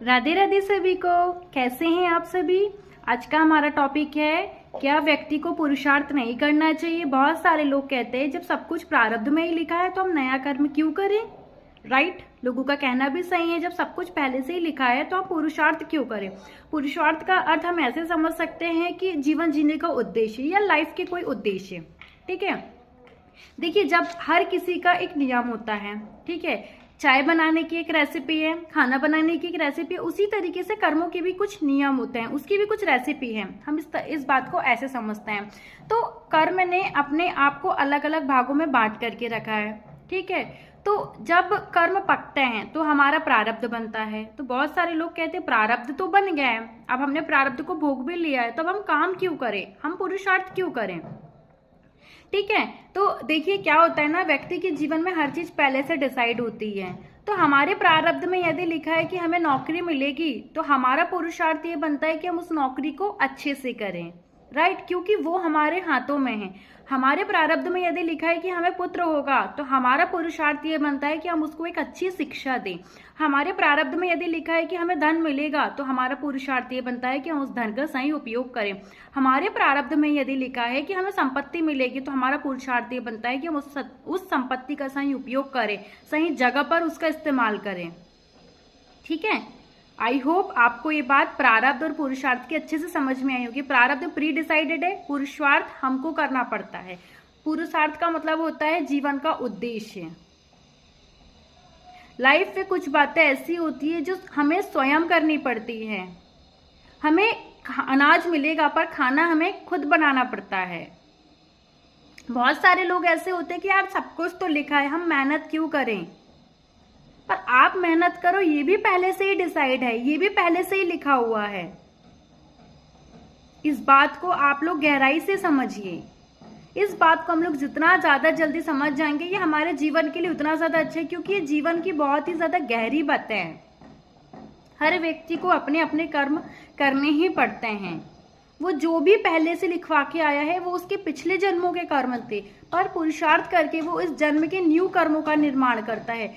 राधे राधे सभी को। कैसे हैं आप सभी। आज का हमारा टॉपिक है, क्या व्यक्ति को पुरुषार्थ नहीं करना चाहिए। बहुत सारे लोग कहते हैं जब सब कुछ प्रारब्ध में ही लिखा है तो हम नया कर्म क्यों करें। राइट, लोगों का कहना भी सही है, जब सब कुछ पहले से ही लिखा है तो हम पुरुषार्थ क्यों करें। पुरुषार्थ का अर्थ हम ऐसे समझ सकते हैं कि जीवन जीने का उद्देश्य या लाइफ के कोई उद्देश्य। ठीक है, देखिए जब हर किसी का एक नियम होता है, ठीक है, चाय बनाने की एक रेसिपी है, खाना बनाने की एक रेसिपी है, उसी तरीके से कर्मों के भी कुछ नियम होते हैं, उसकी भी कुछ रेसिपी है। हम इस बात को ऐसे समझते हैं। तो कर्म ने अपने आप को अलग अलग भागों में बांट करके रखा है। ठीक है, तो जब कर्म पकते हैं तो हमारा प्रारब्ध बनता है। तो बहुत सारे लोग कहते हैं प्रारब्ध तो बन गया है, अब हमने प्रारब्ध को भोग भी लिया है, तो अब हम काम क्यों करें, हम पुरुषार्थ क्यों करें। ठीक है, तो देखिए क्या होता है ना, व्यक्ति के जीवन में हर चीज पहले से डिसाइड होती है। तो हमारे प्रारब्ध में यदि लिखा है कि हमें नौकरी मिलेगी तो हमारा पुरुषार्थ ये बनता है कि हम उस नौकरी को अच्छे से करें। राइट, क्योंकि वो हमारे हाथों में है। हमारे प्रारब्ध में यदि लिखा है कि हमें पुत्र होगा तो हमारा पुरुषार्थ ये बनता है कि हम उसको एक अच्छी शिक्षा दें। हमारे प्रारब्ध में यदि लिखा है कि हमें धन मिलेगा तो हमारा पुरुषार्थ ये बनता है कि हम उस धन का सही उपयोग करें। हमारे प्रारब्ध में यदि लिखा है कि हमें संपत्ति मिलेगी तो हमारा पुरुषार्थ ये बनता है कि हम उस संपत्ति का सही उपयोग करें, सही जगह पर उसका इस्तेमाल करें। ठीक है, आई होप आपको ये बात प्रारब्ध और पुरुषार्थ की अच्छे से समझ में आई होगी। प्रारब्ध प्री डिसाइडेड है, पुरुषार्थ हमको करना पड़ता है। पुरुषार्थ का मतलब होता है जीवन का उद्देश्य। लाइफ में कुछ बातें ऐसी होती है जो हमें स्वयं करनी पड़ती है। हमें अनाज मिलेगा पर खाना हमें खुद बनाना पड़ता है। बहुत सारे लोग ऐसे होते हैं कि यार सब कुछ तो लिखा है, हम मेहनत क्यों करें। पर आप मेहनत करो, ये भी पहले से ही डिसाइड है, ये भी पहले से ही लिखा हुआ है। इस बात को आप लोग गहराई से समझिए। इस बात को हम लोग जितना ज्यादा जल्दी समझ जाएंगे ये हमारे जीवन के लिए उतना ज्यादा अच्छा है, क्योंकि ये जीवन की बहुत ही ज्यादा गहरी बातें हैं। हर व्यक्ति को अपने अपने कर्म करने ही पड़ते हैं। वो जो भी पहले से लिखवा के आया है वो उसके पिछले जन्मों के कर्म थे, पर पुरुषार्थ करके वो इस जन्म के न्यू कर्मों का निर्माण करता है।